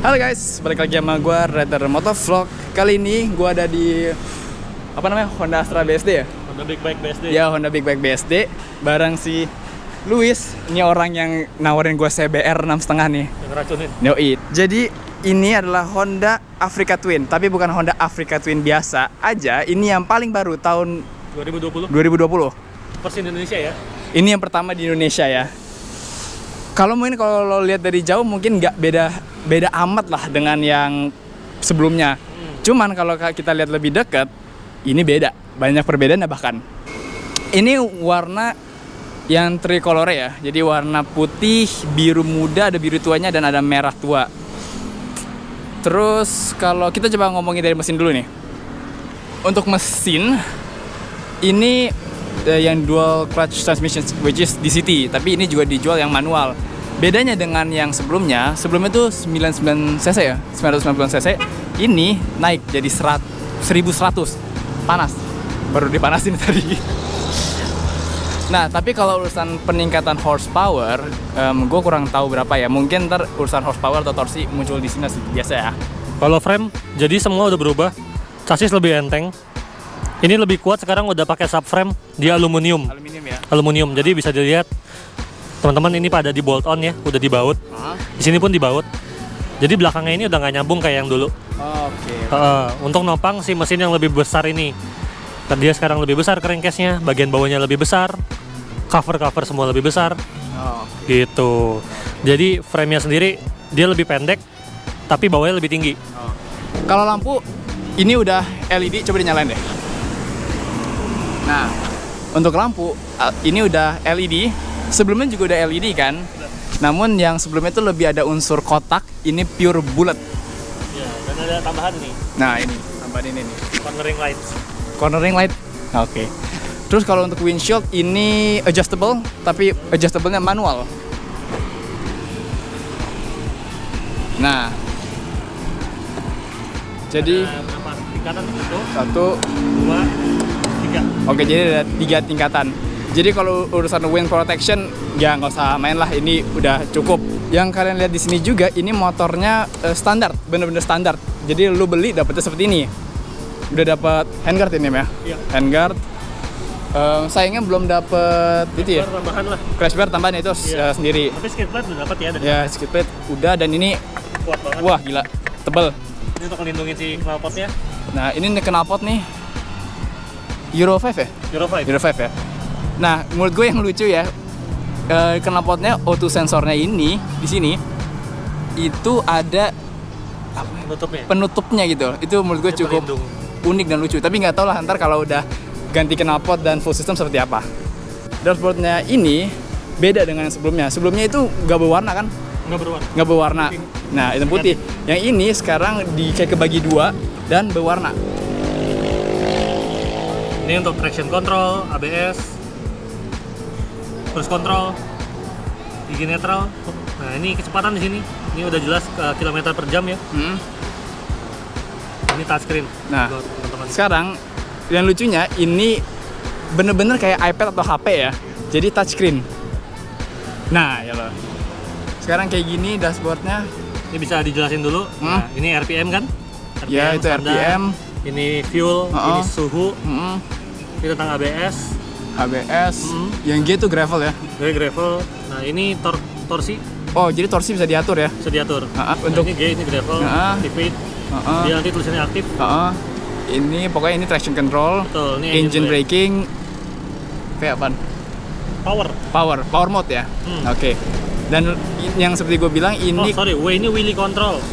Halo guys, balik lagi sama gue Rider Motovlog. Kali ini gue ada di Honda Astra BSD ya? Honda Big Bike BSD. Ya, Honda Big Bike BSD bareng si Luis. Ini orang yang nawarin gue CBR 6,5 nih. Yang ngeracunin. Yoi. Jadi ini adalah Honda Africa Twin, tapi bukan Honda Africa Twin biasa aja. Ini yang paling baru tahun 2020. 2020. Versi Indonesia ya. Ini yang pertama di Indonesia ya. Kalau lo lihat dari jauh mungkin nggak beda amat lah dengan yang sebelumnya. Cuman kalau kita lihat lebih dekat, ini beda. Banyak perbedaannya bahkan. Ini warna yang tricolor ya. Jadi warna putih, biru muda, ada biru tuanya dan ada merah tua. Terus kalau kita coba ngomongin dari mesin dulu nih. Untuk mesin ini yang dual clutch transmission, which is DCT, tapi ini juga dijual yang manual. Bedanya dengan yang sebelumnya itu 99 cc ya, 990 cc. Ini naik jadi 1100. Panas. Baru dipanasin tadi. Nah, tapi kalau urusan peningkatan horsepower, gue kurang tahu berapa ya. Mungkin ntar urusan horsepower atau torsi muncul di sini biasa ya. Kalau frame, jadi semua udah berubah. Chassis lebih enteng. Ini lebih kuat, sekarang udah pakai subframe, dia aluminium. Aluminium ya. Aluminium, jadi bisa dilihat teman-teman ini pada di bolt on ya, udah dibaut. Di sini pun dibaut. Jadi belakangnya ini udah nggak nyambung kayak yang dulu. Oke. Untuk nopang si mesin yang lebih besar ini. Dia sekarang lebih besar crankcase-nya, bagian bawahnya lebih besar, cover semua lebih besar. Gitu. Jadi frame-nya sendiri dia lebih pendek, tapi bawahnya lebih tinggi. Kalau lampu ini udah LED, coba dinyalain deh. Nah, untuk lampu ini udah LED. Sebelumnya juga udah LED kan. Namun yang sebelumnya itu lebih ada unsur kotak. Ini pure bullet. Ya, dan ada tambahan nih. Nah ini tambahan ini nih. Cornering light. Oke. Terus kalau untuk windshield ini adjustable, tapi adjustable-nya manual. Nah, jadi ada berapa tingkatan itu? 1, 2, 3. Oke, jadi ada 3 tingkatan. Jadi kalau urusan wind protection ya nggak usah main lah, ini udah cukup. Yang kalian lihat di sini juga ini motornya standar, bener-bener standar. Jadi lu beli dapetnya seperti ini. Udah dapat handguard ini ya? Iya. Handguard. Sayangnya belum dapet itu ya. Tambahan lah. Crash bar tambahan itu sendiri. Tapi skid plate udah dapat ya dari. Ya, skid plate udah, dan ini Kuat banget. wah gila, tebel. Ini untuk melindungi si knalpotnya. Nah, ini knalpot nih Euro 5 ya? Euro 5. Euro 5 ya. Nah, menurut gue yang lucu ya, knalpotnya O2 sensornya ini di sini itu ada penutupnya gitu. Itu menurut gue Dia cukup pelindung. unik dan lucu. Tapi nggak tahu lah ntar kalau udah ganti knalpot dan full system seperti apa. Dashboardnya ini beda dengan yang sebelumnya. Sebelumnya itu nggak berwarna kan? Nggak berwarna. Nah, itu putih. Yang ini sekarang kayak kebagi 2 dan berwarna. Ini untuk traction control, ABS, cruise control, gigi netral. Nah, ini kecepatan di sini. Ini udah jelas kilometer per jam ya. Ini touchscreen. Nah, buat teman-teman. sekarang yang lucunya ini bener-bener kayak iPad atau HP ya. Jadi touchscreen. Nah, ya loh. Sekarang kayak gini dashboardnya. Ini bisa dijelasin dulu. Nah, ini RPM kan? Ya, itu standar. RPM. Ini fuel, ini suhu. Ini tentang ABS. ABS. Yang G itu gravel ya. Ini gravel. Nah, ini torsi Oh, jadi torsi bisa diatur ya. bisa diatur. Nah, Nah, untuk ini G, ini gravel, activate. Dia nanti tulisannya aktif. Ini pokoknya ini traction control. Betul, ini Engine braking. Kayak apaan? Power mode ya. Oke. Dan yang seperti gue bilang ini ini wheelie control.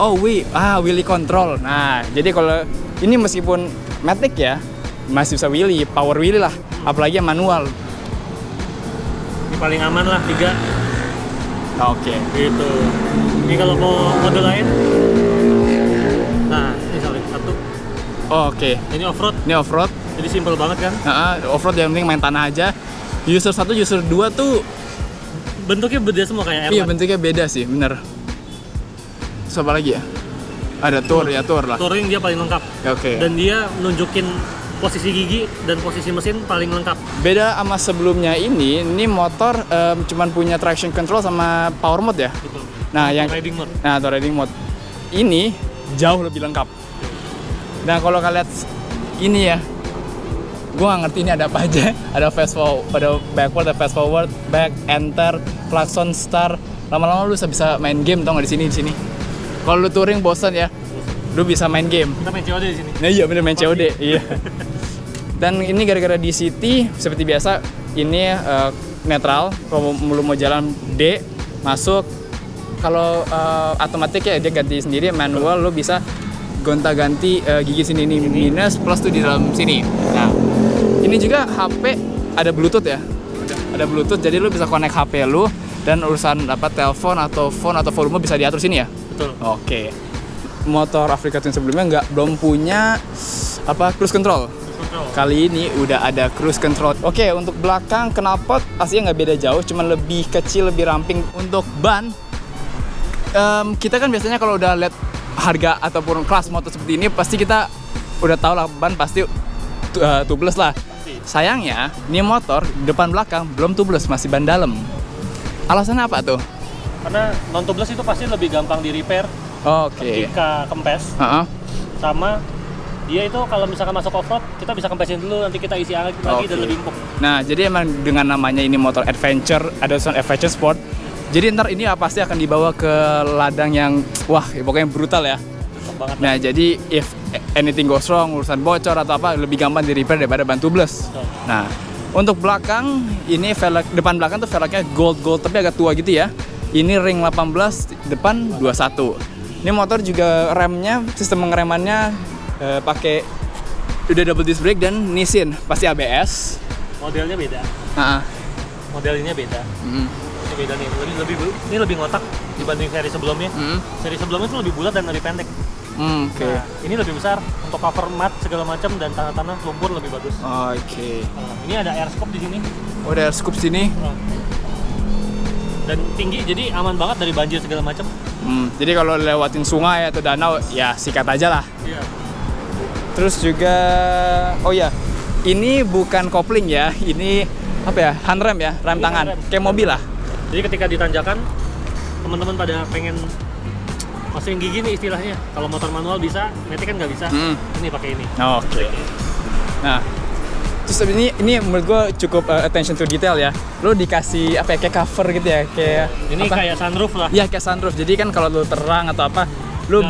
wheelie control. Nah, jadi kalau ini meskipun matic ya, masih bisa wheelie, power wheelie lah. Apalagi yang manual. Ini paling aman lah 3. Oke. Gitu. Ini kalau mau mode lain. Nah, ini sorry, 1. Oke. Ini off-road. Ini off-road. Jadi simple banget kan? Off-road yang penting main tanah aja. User 1, user 2 tuh Bentuknya beda semua kayak R1. iya, bentuknya beda sih, bener. Terus apa lagi ya? Ada tour lah. Touring dia paling lengkap. Oke. Dan dia nunjukin posisi gigi dan posisi mesin paling lengkap. Beda sama sebelumnya ini motor cuman punya traction control sama power mode ya. Betul. Nah, yang riding mode. Nah, atau riding mode. ini jauh lebih lengkap. Nah kalau kalian lihat ini ya, gue nggak ngerti ini ada apa aja. Ada fast forward, ada backward, ada fast forward, back, enter, klakson, start. Lama-lama lu bisa main game tau nggak di sini. Kalau lu touring bosan ya, lu bisa main game. Kita main COD di sini. Nah iya bener main COD. Iya. Dan ini gara-gara di city seperti biasa ini netral. Kalau lu mau jalan D masuk. Kalau otomatis ya dia ganti sendiri. Manual lu bisa gonta-ganti gigi sini ini minus plus tuh di dalam sini. Nah, ini juga HP ada Bluetooth ya. Ada Bluetooth jadi lu bisa connect HP lu dan urusan telepon atau phone atau volume bisa diatur sini ya. Betul. Oke. Motor Afrika Twin sebelumnya belum punya cruise control. Kali ini udah ada cruise control. Oke, untuk belakang knalpot pastinya nggak beda jauh, cuman lebih kecil, lebih ramping. Untuk ban, kita kan biasanya kalau udah lihat harga ataupun kelas motor seperti ini pasti kita udah tahu lah ban pasti tubeless lah. Sayangnya ini motor depan belakang belum tubeless, masih ban dalam. Alasannya apa tuh? Karena non tubeless itu pasti lebih gampang di repair. Oke. Ketika kempes. Sama dia itu kalau misalkan masuk off-road kita bisa kempesin dulu, nanti kita isi lagi dan lebih empuk. Nah jadi emang dengan namanya ini motor adventure, ada adventure sport. Jadi ntar ini pasti akan dibawa ke ladang yang wah pokoknya brutal ya. Banget. Nah jadi if anything goes wrong, urusan bocor atau apa lebih gampang di repair daripada ban tubeless. Nah untuk belakang ini velg depan belakang tuh velgnya gold tapi agak tua gitu ya. Ini ring 18, depan 21. Ini motor juga remnya, sistem pengeremannya pakai udah double disc brake dan Nissin pasti ABS. Modelnya beda. Model ini beda. Ini beda nih, ini lebih ngotak dibanding seri sebelumnya. Seri sebelumnya itu lebih bulat dan lebih pendek. Oke. Nah, ini lebih besar untuk cover mat segala macam dan tanah-tanah lumpur lebih bagus. Oke. Ini ada air scoop di sini. Oh, ada air scoop sini. Dan tinggi, jadi aman banget dari banjir segala macam. Jadi kalau lewatin sungai atau danau ya sikat aja lah. Iya. Terus juga, oh ya, ini bukan kopling ya, ini hand rem ya, rem tangan, kayak mobil lah. Jadi ketika ditanjakan, teman-teman pada pengen masukin gigi nih istilahnya. Kalau motor manual bisa, matic kan nggak bisa. Ini pakai ini. Oke. Nah, terus ini menurut gue cukup attention to detail ya. Lo dikasih kayak cover gitu ya, kayak ini kayak sunroof lah. Iya kayak sunroof. Jadi kan kalau lo terang atau apa, lo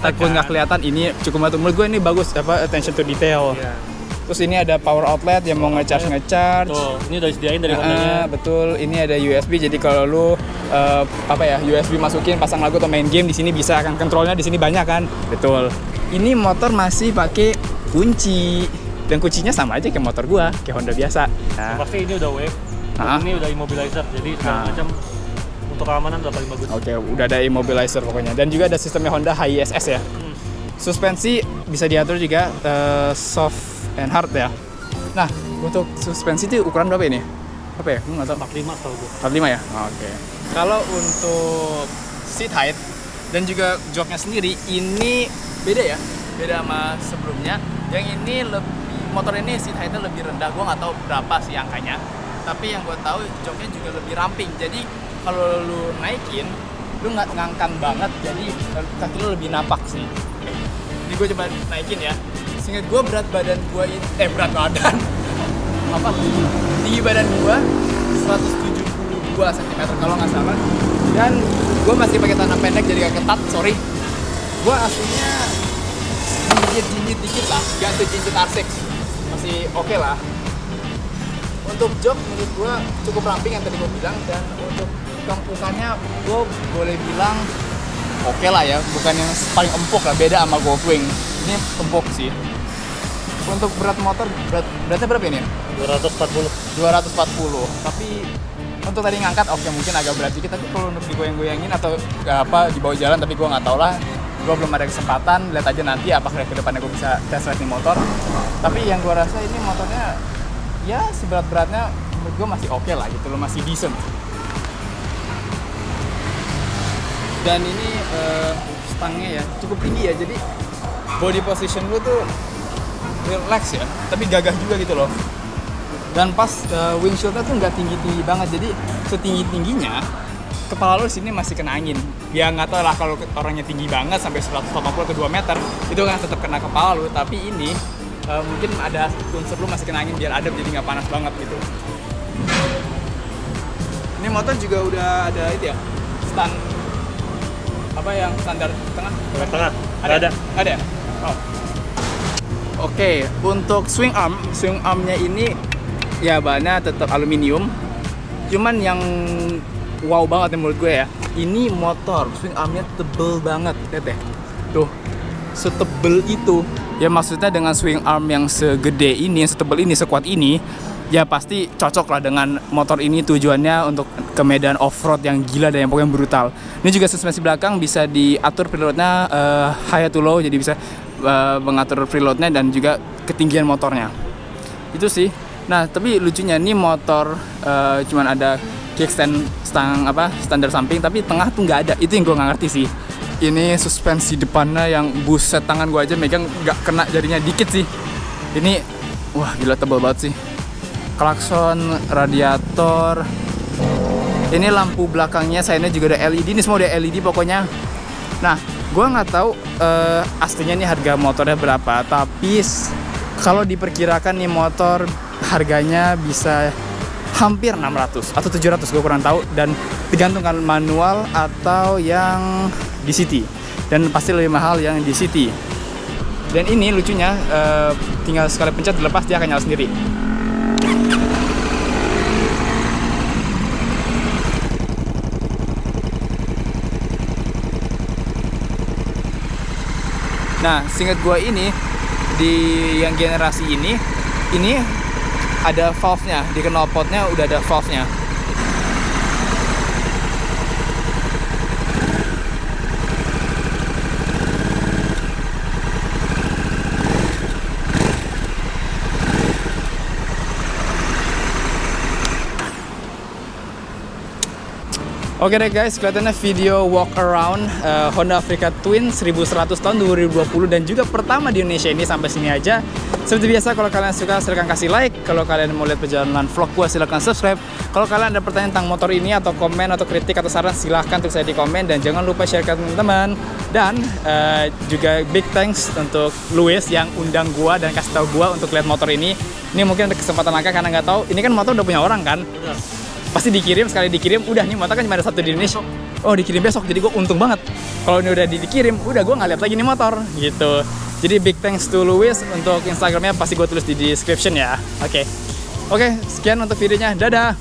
takut nggak kelihatan. Ini cukup menurut gue ini bagus attention to detail. Iya. Terus ini ada power outlet yang mau ngecharge. Tuh, ini udah disediain dari Honda-nya. Betul, ini ada USB. Jadi kalau lu USB masukin pasang lagu atau main game di sini bisa kan, kontrolnya di sini banyak kan. Betul. Ini motor masih pakai kunci dan kuncinya sama aja kayak motor gua, kayak Honda biasa. Nah, pasti ini udah wave. Ini udah immobilizer. Jadi segala macam untuk keamanan udah paling bagus. Oke, udah ada immobilizer pokoknya. Dan juga ada sistemnya Honda HISS ya. Suspensi bisa diatur juga soft and hard ya. Nah, untuk suspensi itu ukuran berapa ini? Apa ya? Nggak tahu. 45 kalau gue. 45 ya? Oke. Kalau untuk seat height dan juga joknya sendiri ini beda ya? Beda sama sebelumnya. Yang ini motor ini seat height-nya lebih rendah. Gue nggak tahu berapa sih angkanya. Tapi yang gue tahu joknya juga lebih ramping. Jadi kalau lu naikin, lu nggak ngangkat banget. Jadi kaki lu lebih napak sih. Ini gue coba naikin ya. Seingat gue berat badan gue ini, berat badan tinggi badan gue 172 cm kalau nggak salah. Dan gue masih pakai tanah pendek jadi gak ketat, sorry. Gue aslinya jinjit dikit lah, gak sejinjit R6, masih oke lah. Untuk jok menurut gue cukup ramping yang tadi gue bilang. Dan untuk kempukannya gue boleh bilang oke lah ya, bukan yang paling empuk lah, beda sama Goldwing. Ini empuk sih. Untuk berat motor, beratnya berapa ini? 240. Tapi untuk tadi ngangkat oke mungkin agak berat dikit. Tapi kalau untuk digoyang-goyangin atau dibawa jalan, tapi gue nggak tahu lah. Gue belum ada kesempatan, lihat aja nanti apakah ke depannya gue bisa test ride nih motor. Tapi yang gue rasa ini motornya ya seberat-beratnya menurut gue masih oke lah gitu loh, masih decent. Dan ini stangnya ya cukup tinggi ya, jadi body position lu tuh relax ya, tapi gagah juga gitu loh. Dan pas windshieldnya tuh nggak tinggi-tinggi banget, jadi setinggi-tingginya kepala lu sini masih kena angin. Ya nggak tau lah kalau orangnya tinggi banget sampai 180 ke 2 meter itu kan tetap kena kepala lu. Tapi ini mungkin ada unsur lu masih kena angin biar adem jadi nggak panas banget gitu. Ini motor juga udah ada itu ya, stand apa yang standar tengah? Tengah. Ada. Ya? Oh. Oke, untuk swing armnya ini ya bahannya tetap aluminium. Cuman yang wow banget nih menurut gue ya, ini motor swing armnya tebel banget, lihat deh. Tuh, setebel itu. Ya maksudnya dengan swing arm yang segede ini, yang setebel ini, sekuat ini, ya pasti cocok lah dengan motor ini. Tujuannya untuk ke medan off-road yang gila dan yang pokoknya brutal. Ini juga suspensi belakang bisa diatur preloadnya high to low, jadi bisa mengatur preloadnya dan juga ketinggian motornya. Itu sih. Nah tapi lucunya nih motor cuman ada kickstand standar samping, tapi tengah tuh nggak ada. Itu yang gue nggak ngerti sih. Ini suspensi depannya yang buset, tangan gue aja megang nggak kena jarinya dikit sih. Ini wah gila tebal banget sih. Klakson, radiator. Ini lampu belakangnya sayangnya juga ada LED. Ini semua udah LED pokoknya. Nah gue nggak tahu aslinya nih harga motornya berapa, tapi kalau diperkirakan nih motor harganya bisa hampir 600 atau 700, gue kurang tahu, dan tergantung kan manual atau yang DCT, dan pasti lebih mahal yang DCT. Dan ini lucunya tinggal sekali pencet dilepas dia akan nyala sendiri. Nah, seingat gue ini di yang generasi ini ada valve-nya, di knalpotnya udah ada valve-nya. Oke deh guys, kelihatannya video walk around Honda Africa Twin 1100 tahun 2020 dan juga pertama di Indonesia ini sampai sini aja. Seperti biasa, kalau kalian suka silahkan kasih like. Kalau kalian mau lihat perjalanan vlog gua silahkan subscribe. Kalau kalian ada pertanyaan tentang motor ini atau komen atau kritik atau saran, silahkan tulis saya di komen, dan jangan lupa share ke teman-teman. Dan juga big thanks untuk Louis yang undang gua dan kasih tahu gua untuk lihat motor ini. Ini mungkin ada kesempatan langka karena nggak tahu. Ini kan motor udah punya orang kan? Pasti dikirim, sekali dikirim udah nih motor kan cuma ada satu di Indonesia. Oh dikirim besok, jadi gue untung banget. Kalau ini udah dikirim, udah gue nggak lihat lagi nih motor gitu. Jadi big thanks to Louis. Untuk Instagramnya pasti gue tulis di description ya. Oke, sekian untuk videonya, dadah.